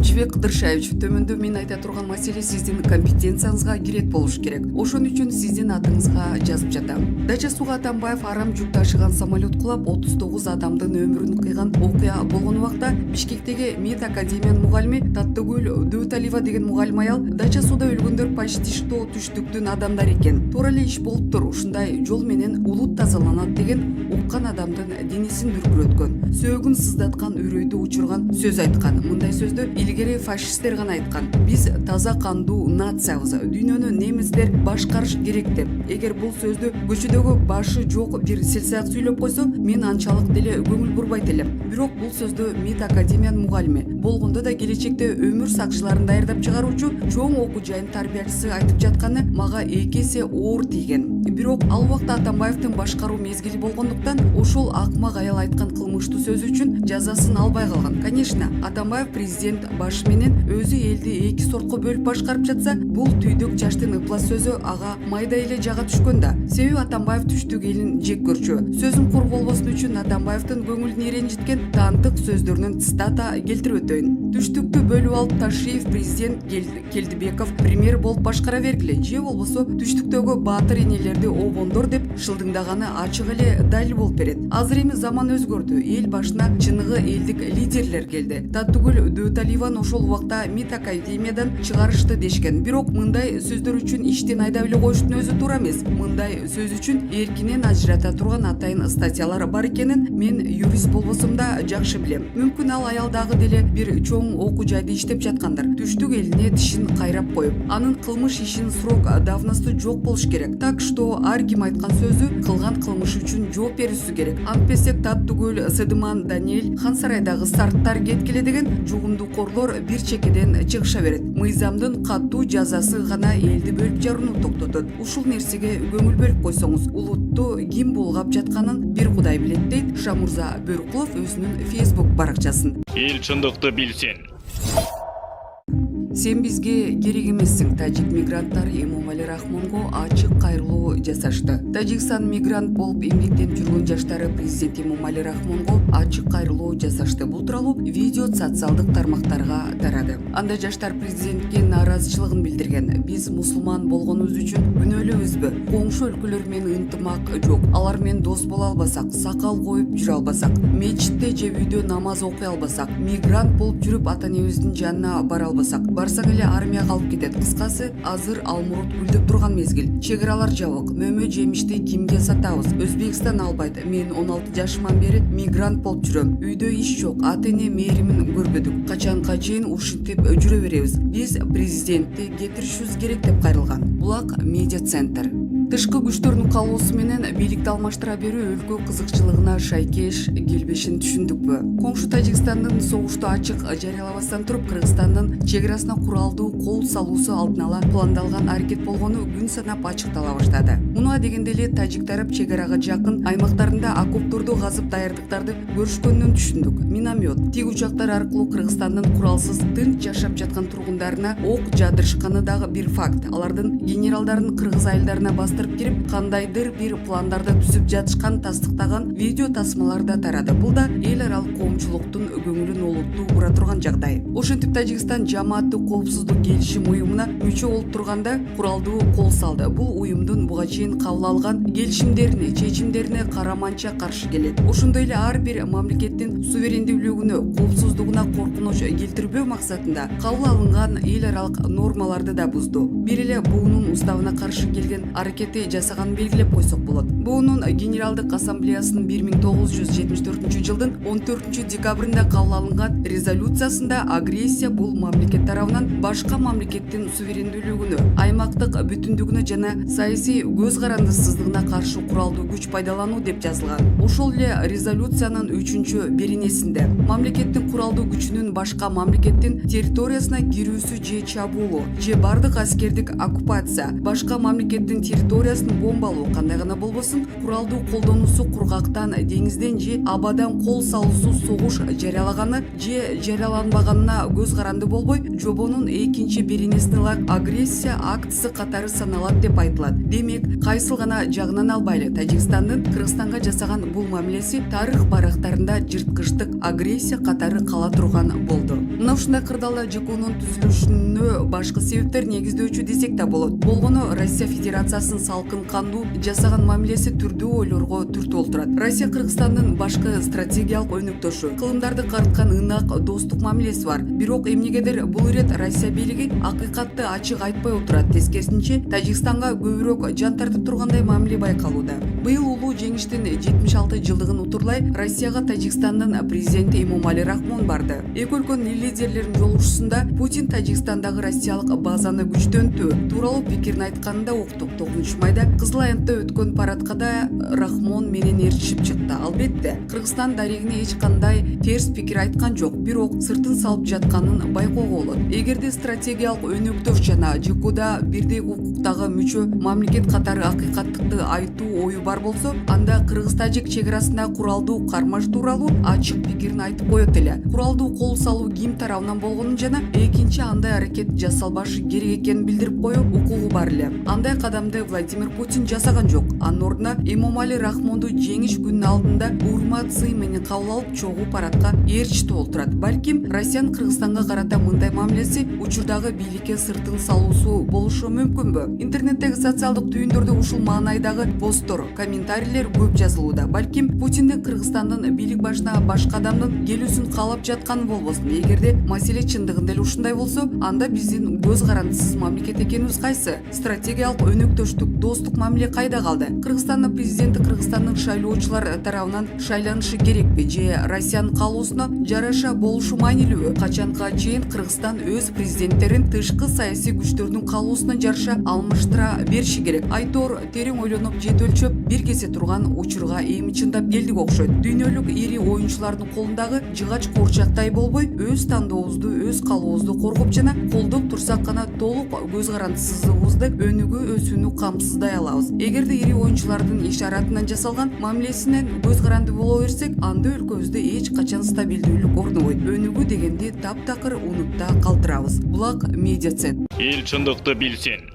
Амчыбек Кыдыршаевич, төмөндө мен айта турган маселе сиздин компетенцияңызга кирет болуш керек. Ошон үчүн сиздин атыңызга жазып жатам. Дача Суга Атамбаев арам жүк ташыган самолет кулап 39 адамдын өмүрүн кыйган окуя болгон убакта Бишкектеги МИД академиянын мугалими Таттыгүл Дөталиева деген мугалим аял Дача Сууда өлгөндөр почти что түштүктүн адамдары экен. Туура эле иш болуптур, ушундай жол менен улут тазаланат деген уккан адамдын денесин дүркүрөткөн, сөөгүн сыздаткан, үрөйдү учурган сөз айткан. Мындай сөздү илгери фашисттер гана айткан. Биз таза кандуу нациябыз, дүйнөнү немистер башкарыш керек деп. Эгер бул сөздү көчөдөгү башы жок бир селсак сүйлөп койсо, мен анчалык деле көңүл бурбайт элем. Бирок бул сөздү МИД академиянын мугалими, болгондо да келечекте өмүр сакчыларын даярдап чыгаруучу чоң окуу жайынын тарбиячысы айтып жатканы мага 2 эсе оор тийген. Бирок ал убакта Атамбаевдин башкаруу мезгили болгондуктан ошол акмак аял айткан кылмыштуу сөзү үчүн жазасын албай калган. Конечно, Атамбаев президент башы менен өзү элди 2 сортко бөлүп башкарып жатса, бул түйдөк жаштын ыплас сөзү ага майда эле жага түшкөн да. Себеби Атамбаев түштүк элин жек көрчү. Сөзүм кур болбосун үчүн Атамбаевдин көңүлүн ренжиткен таандык сөздөрүнөн цитата келтирип өтөйүн. Түштүктү бөлүп алып Ташиев президент Келдибеков премьер болуп башкара бергиле, же болбосо түштүктөгү баатыр энелерди обондор деп шылдыңдаганы ачык эле далил болуп берет. Азыр эми заман өзгөрдү. Эл башына чыныгы элдик лидерлер келди. Таттыгүл Дөталиеваны ошол убакта МИД академиядан чыгарышты дешкен. Бирок мындай сөздөр үчүн иштен айдап эле коюштун өзү туура эмес. Мындай сөз үчүн эркинен ажырата турган атайын статьялар бар экенин мен юрист болбосом да жакшы билем. Мүмкүн ал аял дагы деле бир чоң окуу жайда иштеп жаткандыр. Түштүк элине тишин кайрап коюп, анын кылмыш ишинин срок давности жок болуш керек. Так что ар ким айткан сөзү кылган кылмышы үчүн жооп берүүсү керек. Антпесек Таттыгүл, Сыдыман, Даниэль, Хансарайдагы сарттар кеткиле деген жугумдукорлор бир чекеден чыгыша берет. Мыйзамдын катуу жазасы гана элди бөлүп жарууну токтотот. Ушул нерсеге көңүл бөлүп койсоңуз, улутту ким булгап жатканын бир Кудай билет, дейт Шамурза Бөркулов өзүнүн Facebook баракчасын. Эл чындыкты билсин. Сен бизге керек эмессиң. Тажик мигранттары Эмомали Рахмонго ачык кайрылуу жасашты. Тажикстан мигрант болуп эмгектенип жүргөн жаштары президент Эмомали Рахмонго ачык кайрылуу жасашты. Бул тууралуу видео социалдык тармактарга тарады. Анда жаштар президентке нааразычылыгын билдирген. Биз мусулман болгонубуз үчүн күнөөлүүбүзбү? Коңшу өлкөлөр менен ынтымак жок. Алар менен дос боло албасак, сакал коюп жүрө албасак, мечитте же үйдө намаз окуй албасак, мигрант болуп жүрүп ата энебиздин жанына бара албасак, барсаң эле армияга алып кетет. Кыскасы, азыр алмурут гүлдөп турган мезгил. Чек-аралар жабык. Мөмө жемишти кимге сатабыз? Өзбекстан албайт. Мен 16 жашыман бери мигрант болуп жүрөм. Үйдө иш жок. Ата-эне мээримин көрбөдүк. Качанга чейин ушинтип жүрө беребиз. Биз президентти кетиришибиз керек деп кайрылган. Булак медиа центр. Тышкы күчтөрдүн калоосу менен бийликти алмаштыра берүү өлкө кызыкчылыгына шайкеш келбешин түшүндүкпү? Коңшу Тажикстандын согушту ачык жарыялабастан туруп Кыргызстандын чек-арасына куралдуу кол салуусу алдын ала пландалган аракет болгону күн санап ачыктала баштады. Муnuга дегенде эле тажик тарап чек-арага жакын аймактарында окопторду казып даярдыктарды көрүшкөнүнөн түшүндүк. Миномет, тиг учактар аркылуу Кыргызстандын куралсыз тынч жашап жаткан тургундарына ок жаадырышканы дагы бир факт. Алардын генералдарын кыргыз айылдарына кирип, кандайдыр бир пландарды түзүп жатышкан тастыктаган видео тасмалар да тарады. Бул да эл аралык коомчулуктун көңүлүн олуттуу бура турган жагдай. Ошентип Тажикстан жамааттык коопсуздук келишим уюмуна мүчө болуп турганда куралдуу кол салды. Бул уюмдун буга чейин кабыл алган келишимдерине, чечимдерине караманча каршы келет. Ошондой эле ар бир мамлекеттин суверендүүлүгүнө, коопсуздугуна коркунуч келтирбөө максатында кабыл алынган эл аралык нормаларды да бузду. Бир эле буунун уставына каршы келген аракет жасаганын белгилеп койсок болот. Буунун Генералдык ассамблеясынын 1974 жылдын 14 декабрында кабыл алынган резолюциясында агрессия бул мамлекет тарабынан башка мамлекеттин суверендүүлүгүнө, аймактык бүтүндүгүнө жана саясий көз карандысыздыгына каршы куралдуу күч пайдалануу деп жазылган. Ошол эле резолюциянын 3-беренесинде мамлекеттин куралдуу күчүнүн башка мамлекеттин территориясына кирүүсү же чабуулу же бардык аскердик оккупация башка мамлекеттин территориясына теориясын бомбалуу кандай гана болбосун куралдуу колдонуусу кургактан, деңизден же абадан кол салуусу согуш жарыялаганы же жарыяланбаганына көз каранды болбой, жобонун экинчи беренесине ылайык агрессия актысы катары саналат деп айтылат. Демек, кайсыл гана жагынан албайлы Тажикстандын Кыргызстанга жасаган бул мамилеси тарых барактарында жырткычтык агрессия катары кала турган болду. Мына ушундай кырдаалда ЖКУнун түзүлүшүнө башкы себептер негиздөөчү десек да болот. Болгону Россия Федерациясынын салкын кандуу жасаган мамилеси түрдүү ойлорго түртүү болуп турат. Россия Кыргызстандын башкы стратегиялык өнөктөшү, кылымдарды карыткан ынак достук мамилеси бар. Бирок эмнегедир бул ирет Россия бийлиги акыйкатты ачык айтпай отурат. Тескерисинче, Тажикстанга көбүрөөк жан тартып тургандай мамиле байкалууда. Быйыл улуу жеңиштин 76 жылдыгын утурлай Россияга Тажикстандын президенти Эмомали Рахмон барды. Эки өлкөнүн лидерлеринин жолугушуусунда Путин Тажикстандагы россиялык базаны күчтөнтүү тууралуу пикирин айтканында уктук. 9 майда Кызыл Аянтта өткөн парадка да Рахмон менен ээрчишип чыкты. Албетте, Кыргызстан дарегине эч кандай терс пикир айткан жок, бирок сыртын салып жатканын байкоого болот. Эгерде стратегиялык өнөктөш жана ЖКУда бирдей укуктагы мүчө мамлекет катары акыйкаттыкты айтуу ою бар болсо, анда Кыргыз-Тажик чек арасында куралдуу кармаш тууралуу ачык пикирин айтып коет эле. Куралдуу кол салуу ким тарабынан болгонун жана экинчи андай аракет жасалбашы керек экенин билдирип коюу укугу бар эле. Андай кадамды Владимир Путин жасаган жок. Анын ордуна Эмомали Рахмонду жеңиш күнүнүн алдында урмат сый менен кабыл алып чогуу парадка ээрчитип олтурат. Балким Россиянын Кыргызстанга карата мындай мамилеси учурдагы бийликке сыртын салуусу болушу мүмкүнбү? Интернеттеги социалдык түйүндөрдө ушул маанайдагы посттор, комментарийлер көп жазылууда. Балким Путиндин Кыргызстандын бийлик башына башка адамдын келүүсүн каалап жатканы болбосун. Эгерде маселе чындыгында эле ушундай болсо, анда биздин көз карандысыз мамлекет экенибиз кайсы? Стратегиялык өнөктөштүк, достук мамиле кайда калды? Кыргызстандын президенти Кыргызстандын шайлоочулар тарабынан шайланышы керекпи же Россиянын каалоосуна жараша болушу маанилүүбү? Качанга чейин Кыргызстан өз президенттерин тышкы саясий күчтөрдүн каалоосуна жараша алмаштыра бериши керек. Айтор терең ойлонуп жет өлчөп бир кесе турган учурга эми чындап келдик окшойт. Дүйнөлүк ири оюнчулардын колундагы жыгач куурчактай болбой, өз тандообузду, өз калообузду коргоп жана колдоп турсак гана толук көз карандысыздыгыбызды өнүгүү өсүүнү камсыздай алабыз. Эгерде ири оюнчулардын ишаратынан жасалган мамилесинен көз каранды боло берсек, анда өлкөбүздө эч качан стабилдүүлүк орнобойт. Өнүгүү дегенди таптакыр унутта калтырабыз. Булак медиа центр. Эл чындыкты билсин.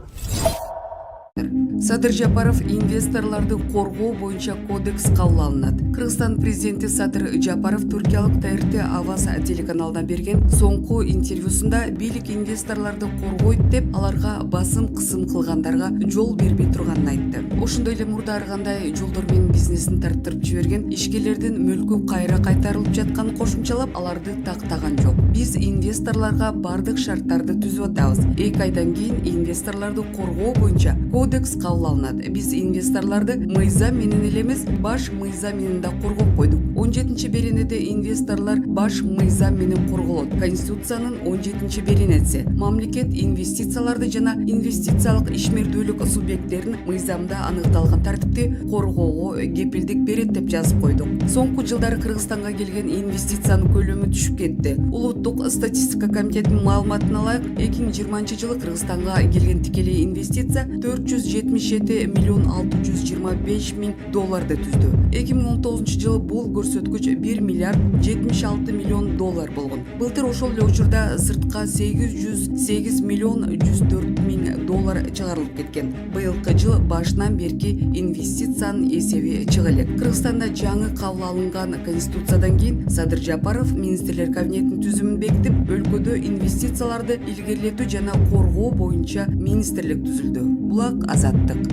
Садыр Жапаров инвесторларды коргоо боюнча кодекс кабыл алынат. Кыргызстан президенти Садыр Жапаров туркиялык ТРТ Аваз телеканалына берген соңку интервьюсунда бийлик инвесторларды коргойт деп, аларга басым кысым кылгандарга жол бербей турганын айтты. Ошондой эле мурда ар кандай жолдор менен бизнесин тарттырып жиберген ишкерлердин мүлкү кайра кайтарылып жатканын кошумчалап, аларды тактаган жок. Биз инвесторлорго бардык шарттарды түзүп атабыз. 2 айдан кийин инвесторларды коргоо боюнча кодекс кабыл алынат. Биз инвесторларды мыйзам менен эле эмес, баш мыйзам менен да коргоп койдук. 17 беренеде инвесторлор баш мыйзам менен корголот. Конституциянын 17 беренеси мамлекет инвестицияларды жана инвестициялык ишмердүүлүк субъекттерин мыйзамда аныкталган тартипти коргоого кепилдик берет деп жазып койдук. Соңку жылдары Кыргызстанга келген инвестициянын көлөмү түшүп кетти. Улуттук статистика комитетинин маалыматына ылайык, 2020 жылы Кыргызстанга келген тикелей инвестиция 477 миллион 625 миң долларды түздү. 2019 жылы бул көрсөткүч 1 миллиард 76 миллион доллар болгон. Былтыр ошол эле учурда сыртка 808 миллион 104 миң доллар чыгарылып кеткен. Быйылкы жыл башынан берки инвестициянын эсеби чыга элек. Кыргызстанда жаңы кабыл алынган конституциядан кийин Садыр Жапаров министрлер кабинетинин түзүмүн бекитип, өлкөдө инвестицияларды илгерилетүү жана коргоо боюнча министрлик түзүлдү. Булак Азаттык.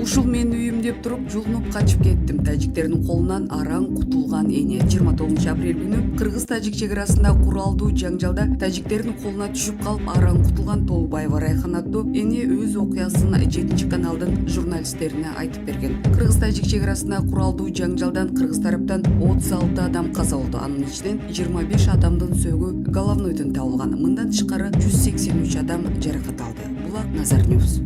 Ушул менин үйүм деп туруп жулунуп качып кеттим. Тажиктердин колунан араң кутулган эне. 29 апрель күнү Кыргыз-Тажик чек арасында куралдуу жаңжалда тажиктердин колуна түшүп калып араң кутулган Толубаева Райхан аттуу эне өз окуясын 7 каналдын журналисттерине айтып берген. Кыргыз-Тажик чек арасында куралдуу жаңжалдан кыргыз тараптан 36 адам каза болду. Анын ичинен 25 адамдын сөөгү головнойдон табылган. Мындан тышкары 183 адам жаракат алды. Булак Назар Ньюс.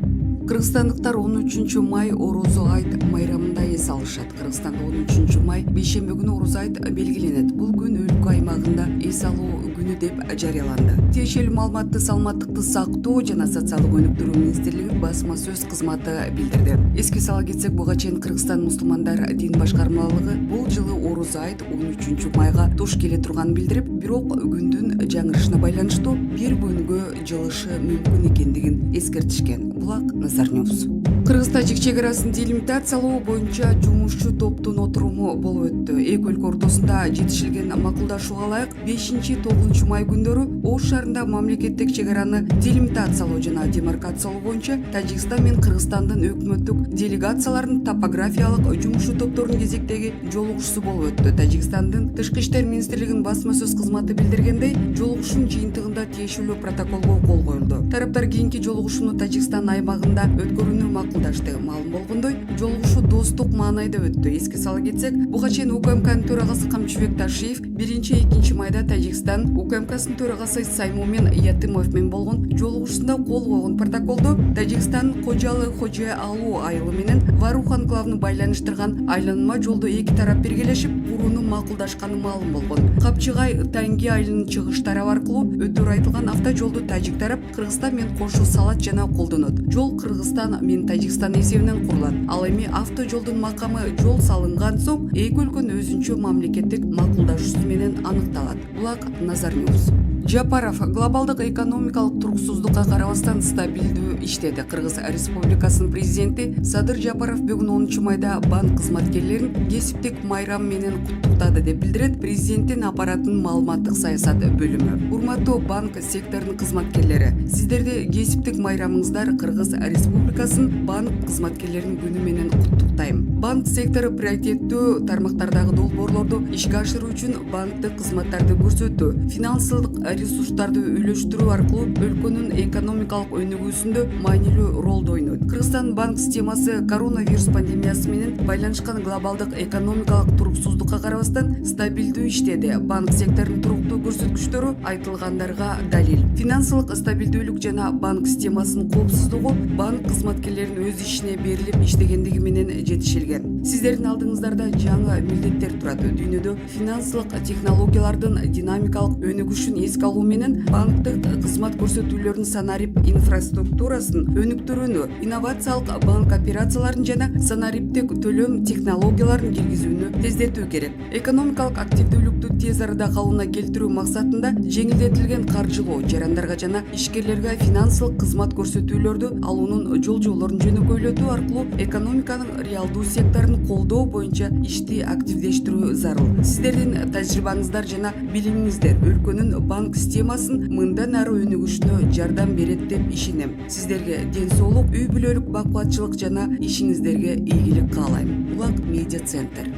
Кыргызстандыктар 13 май орозо айт майрамында эс алышат. Кыргызстанда 13 май бейшемби күнү орозо айт белгиленет. Бул күн өлкө аймагында эс алуу күнү деп жарыяланды. Тиешелүү маалыматты Саламаттыкты сактоо жана социалдык өнүктүрүү министрлиги басма сөз кызматы билдирди. Эске сала кетсек, буга чейин Кыргызстан мусулмандар дин башкармалыгы бул жылы орозо айт 13 майга туш келе турганын билдирип, бирок күндүн жаңырышына байланыштуу бир күнгө жылышы мүмкүн экендигин эскертишкен. Булак Назар Ньюс. Кыргыз-тажик чегарасын делимитациялоо боюнча жумушчу топтун отуруму болуп өттү. Эки өлкө ортосунда жетишилген макулдашууга ылайык 5-9 май күндөрү Ош шаарында мамлекеттик чегараны делимитациялоо жана демаркациялоо боюнча Тажикстан менен Кыргызстандын өкмөттүк делегацияларынын топографиялык жумушчу топторунун кезектеги жолугушуусу болуп өттү. Тажикстандын Тышкы иштер министрлигинин басма сөз кызматы билдиргендей, жолугушуунун жыйынтыгында тиешелүү протоколго кол коюлду. Тараптар кийинки жолугушууну Тажикстан аймагында өткөрүүнү макулдашты. Маалым болгондой, жолугушуу достук маанайда өттү. Эске сала кетсек, буга чейин УКМКнын төрагасы Камчыбек Ташиев 1-2 майда Тажикстан УКМКсынын төрагасы Саймумин Ятымов менен болгон жолугушуусунда кол койгон протоколдо Тажикстан Кожалы Хоже Алуу айылы менен Варух анклавын байланыштырган айланма жолду эки тарап биргелешип, курууну макулдашканы маалым болгон. Капчыгай Танги айылынын чыгыш тарабы аркылуу өтөр айтылган автожолду тажик тарап Кыргызстан менен кошо салат жана колдонот. Жол Кыргызстан менен Тажикстан эсебинен курулат. Ал эми автожолдун макамы жол салынган соң эки өлкөнүн өзүнчө мамлекеттик макулдашуусу менен аныкталат. Булак Назар Ньюс. Жапаров глобалдык экономикалык туруксуздукка карабастан стабилдүү иштеди. Кыргыз Республикасынын президенти Садыр Жапаров бүгүн 10 майда банк кызматкерлерин кесиптик майрам менен куттуктады деп билдирет президенттин аппаратынын маалыматтык саясат бөлүмү. Урматтуу банк секторунун кызматкерлери, сиздерди кесиптик майрамыңыздар Кыргыз Республикасынын банк кызматкерлеринин күнү менен куттуктайм. Банк сектору приоритеттүү тармактардагы долбоорлорду ишке ашыруу үчүн банктык кызматтарды көрсөтүү, финансылык ресурстарды үйлөштүрүү аркылуу өлкөнүн экономикалык өнүгүүсүндө маанилүү ролду ойнойт. Кыргызстан банк системасы коронавирус пандемиясы менен байланышкан глобалдык экономикалык туруксуздукка карабастан стабилдүү иштеди. Банк секторунун туруктуу көрсөткүчтөрү айтылгандарга далил. Финансылык стабилдүүлүк жана банк системасынын коопсуздугу банк кызматкерлеринин өз ишине берилип иштегендиги менен жетишилген. Сиздердин алдыңыздарда жаңы милдеттер турат. Дүйнөдө финансылык технологиялардын динамикалык өнүгүшүн эске алуу менен банктык кызмат көрсөтүүлөрүнүн санарип инфраструктурасын өнүктүрүүнү, инновациялык банк операцияларын жана санариптик төлөм технологияларын киргизүүнү тездетүү керек. Экономикалык активдүүлүктү тез арада калыбына келтирүү максатында жеңилдетилген каржылоо, жарандарга жана ишкерлерге финансылык кызмат көрсөтүүлөрдү алуунун жолжолорун жөнөкөйлөтүү аркылуу экономиканын реалдуу секторун колдоо боюнча ишти активдештирүү зарыл. Сиздердин тажрыйбаңыздар жана билимиңиздер өлкөнүн банк системасын мындан ары өнүгүшүнө жардам берет деп ишенем. Сиздерге ден соолук, үй бүлөлүк бакубатчылык жана ишиңиздерге ийгилик каалайм. Булак медиа центр.